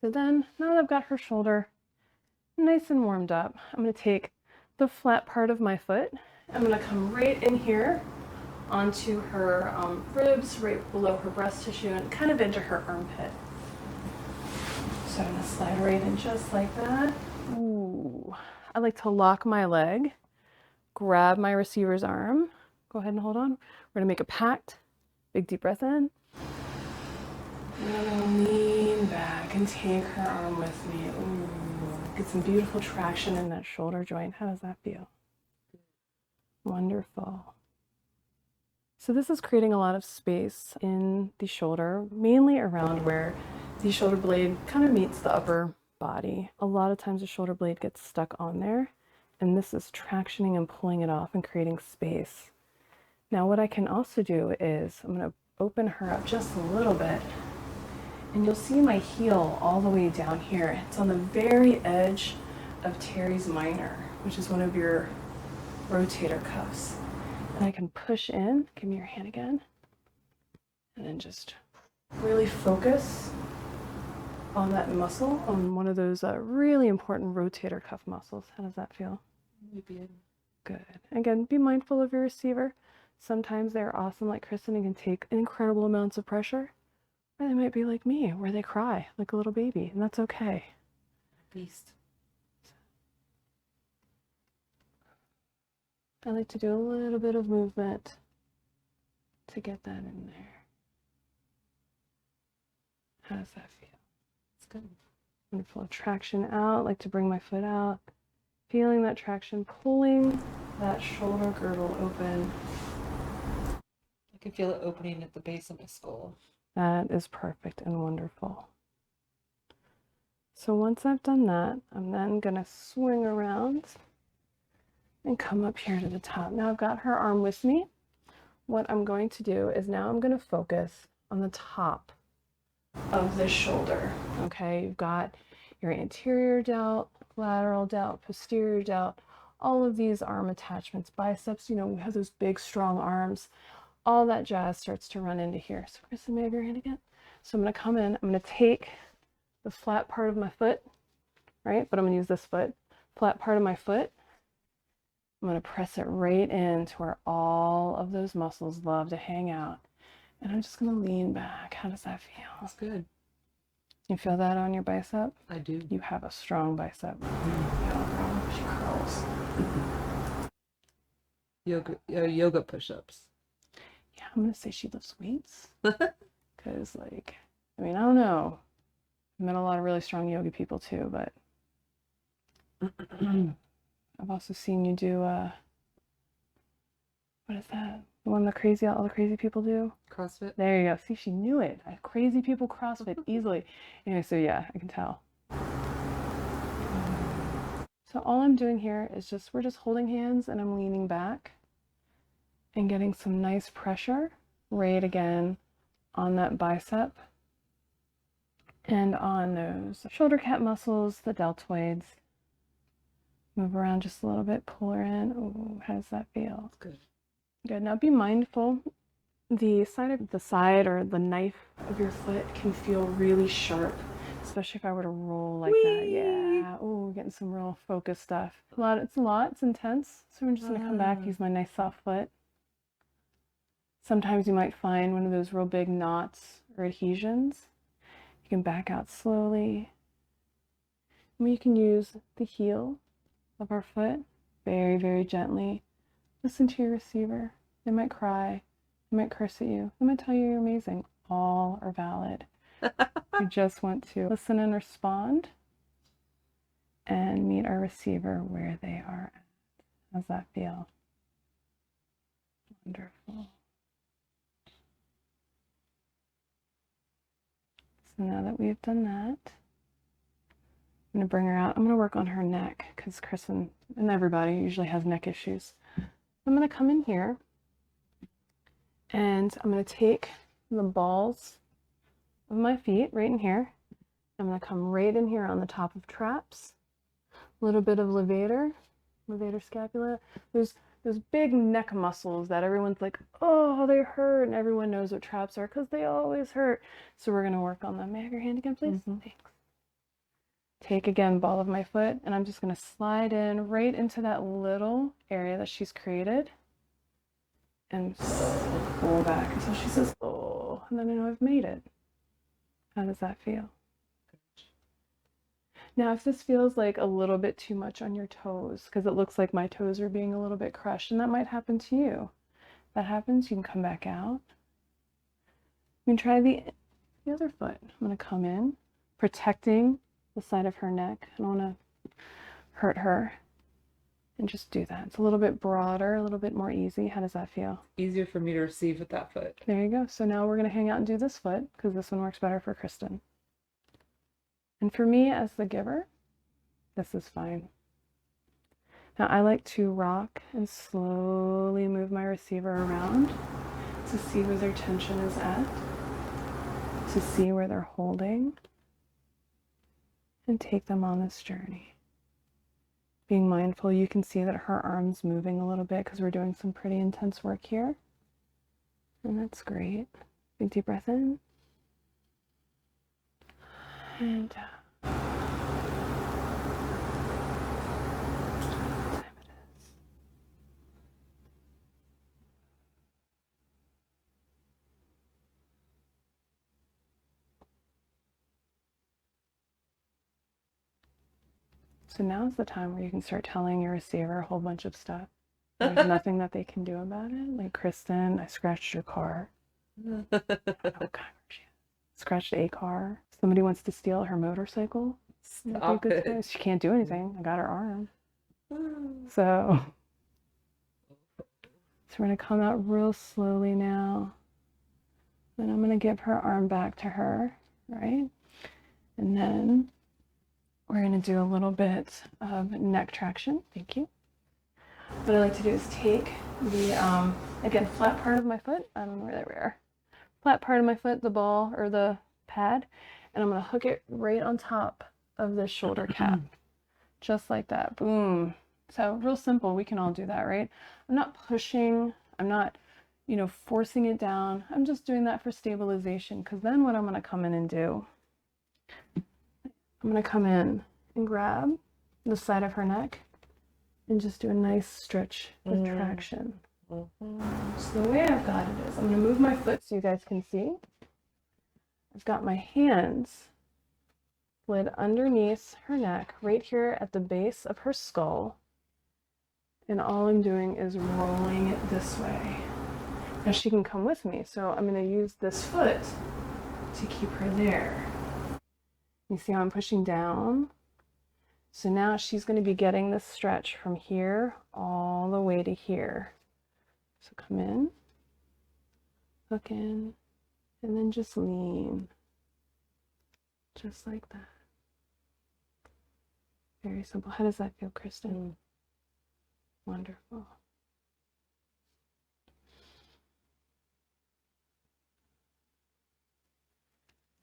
So then, now that I've got her shoulder nice and warmed up, I'm going to take the flat part of my foot. I'm going to come right in here onto her ribs, right below her breast tissue, and kind of into her armpit. So I'm going to slide right in just like that. Ooh. I like to lock my leg, grab my receiver's arm. Go ahead and hold on. We're going to make a pact. Big deep breath in. And I'm going to lean back and take her arm with me. Ooh. Get some beautiful traction in that shoulder joint. How does that feel? Wonderful. So this is creating a lot of space in the shoulder, mainly around where the shoulder blade kind of meets the upper body. A lot of times the shoulder blade gets stuck on there, and this is tractioning and pulling it off and creating space. Now what I can also do is I'm going to open her up just a little bit, and you'll see my heel all the way down here. It's on the very edge of teres minor, which is one of your rotator cuffs. And I can push in, give me your hand again, and then just really focus on that muscle, on one of those really important rotator cuff muscles. How does that feel? Good. Again, be mindful of your receiver. Sometimes they're awesome like Kristen and can take incredible amounts of pressure. Or they might be like me, where they cry like a little baby, and that's okay. Beast. I like to do a little bit of movement to get that in there. How does that feel? It's good. Wonderful. Traction out, like to bring my foot out. Feeling that traction, pulling that shoulder girdle open. I can feel it opening at the base of my skull. That is perfect and wonderful. So once I've done that, I'm then going to swing around and come up here to the top. Now I've got her arm with me. What I'm going to do is now I'm going to focus on the top of the shoulder. Okay, you've got your anterior delt, lateral delt, posterior delt, all of these arm attachments, biceps, you know, we have those big strong arms. All that jazz starts to run into here. So Kristen, may I have your hand again? So I'm going to come in, I'm going to take the flat part of my foot, right? But I'm going to use this foot, flat part of my foot. I'm going to press it right into where all of those muscles love to hang out. And I'm just going to lean back. How does that feel? That's good. You feel that on your bicep? I do. You have a strong bicep. Yeah, girl, she curls. Yoga push-ups. Yeah, I'm going to say she lifts weights. Because, like, I mean, I don't know. I've met a lot of really strong yoga people too, but I've also seen you do, what is that? The one all the crazy people do? CrossFit. There you go. See, she knew it. Crazy people CrossFit easily. Anyway, so yeah, I can tell. So all I'm doing here is we're just holding hands and I'm leaning back and getting some nice pressure right again on that bicep and on those shoulder cap muscles, the deltoids. Move around just a little bit, pull her in. Ooh, how does that feel? Good. Good. Now be mindful. The side or the knife of your foot can feel really sharp, especially if I were to roll like that. Yeah. Oh, getting some real focus stuff. It's intense. So I'm just gonna come back, use my nice soft foot. Sometimes you might find one of those real big knots or adhesions. You can back out slowly. And you can use the heel of our foot very, very gently. Listen to your receiver. They might cry. They might curse at you. They might tell you you're amazing. All are valid. You just want to listen and respond and meet our receiver where they are at. How's that feel? Wonderful. So now that we've done that, I'm going to bring her out. I'm going to work on her neck because Kristen and everybody usually has neck issues. I'm going to come in here and I'm going to take the balls of my feet right in here. I'm going to come right in here on the top of traps. A little bit of levator scapula. There's those big neck muscles that everyone's like, oh, they hurt, and everyone knows what traps are because they always hurt. So we're going to work on them. May I have your hand again, please? Thanks. Take again, ball of my foot, and I'm just going to slide in right into that little area that she's created and pull back until she says, oh, and then I know I've made it. How does that feel? Now, if this feels like a little bit too much on your toes, because it looks like my toes are being a little bit crushed, and that might happen to you. If that happens, you can come back out. You can try the other foot. I'm going to come in, protecting the side of her neck. I don't want to hurt her. And just do that. It's a little bit broader, a little bit more easy. How does that feel? Easier for me to receive with that foot. There you go. So now we're going to hang out and do this foot because this one works better for Kristen. And for me as the giver, this is fine. Now I like to rock and slowly move my receiver around to see where their tension is at, to see where they're holding, and take them on this journey. Being mindful, you can see that her arm's moving a little bit because we're doing some pretty intense work here. And that's great. Big deep breath in. And down. What time it is. So now's the time where you can start telling your receiver a whole bunch of stuff. There's nothing that they can do about it. Like, Kristen, I scratched your car. I don't know what kind of she is. Scratched a car. Somebody wants to steal her motorcycle. Stop it. She can't do anything. I got her arm. So we're going to come out real slowly now. Then I'm going to give her arm back to her, right? And then we're going to do a little bit of neck traction. Thank you. What I like to do is take the, again, flat part of my foot. I don't know where they were. Flat part of my foot, the ball or the pad, and I'm going to hook it right on top of the shoulder cap. Just like that. Boom. So real simple. We can all do that, right? I'm not pushing. I'm not, forcing it down. I'm just doing that for stabilization, because then what I'm going to come in and do, I'm going to come in and grab the side of her neck and just do a nice stretch with traction. So the way I've got it is, I'm going to move my foot so you guys can see. I've got my hands slid underneath her neck, right here at the base of her skull. And all I'm doing is rolling it this way. Now she can come with me, so I'm going to use this foot to keep her there. You see how I'm pushing down? So now she's going to be getting this stretch from here all the way to here. So come in, hook in, and then just lean. Just like that. Very simple. How does that feel, Kristen? Wonderful.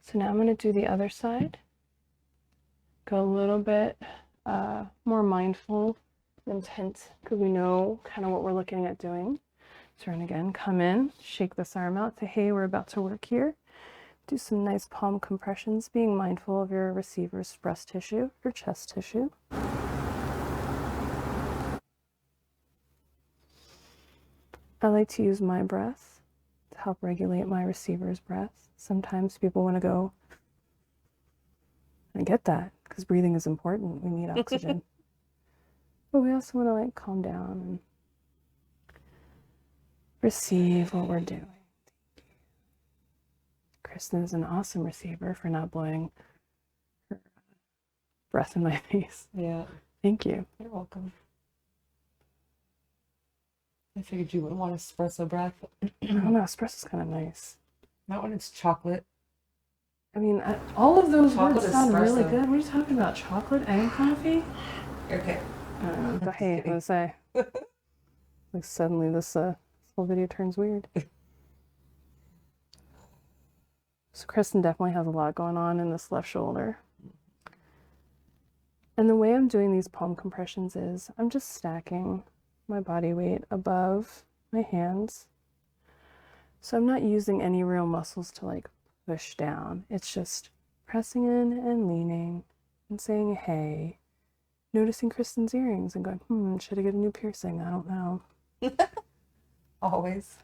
So now I'm going to do the other side. Go a little bit more mindful, intent, because we know kind of what we're looking at doing. Turn again, come in, shake this arm out, say, hey, we're about to work here. Do some nice palm compressions, being mindful of your receiver's breast tissue, your chest tissue. I like to use my breath to help regulate my receiver's breath. Sometimes people want to go, I get that, because breathing is important. We need oxygen. But we also want to calm down and receive what we're doing. Kristen is an awesome receiver for not blowing her breath in my face. Yeah. Thank you. You're welcome. I figured you wouldn't want espresso breath. I don't know, espresso's kind of nice. Not when it's chocolate. I mean, all of those Chocolate words sound really espresso. good. What are you talking about? Chocolate and coffee? Okay. But hey, I'm gonna say, like suddenly this whole video turns weird. So Kristen definitely has a lot going on in this left shoulder. And the way I'm doing these palm compressions is I'm just stacking my body weight above my hands. So I'm not using any real muscles to push down. It's just pressing in and leaning and saying hey, noticing Kristen's earrings and going, should I get a new piercing? I don't know. Always.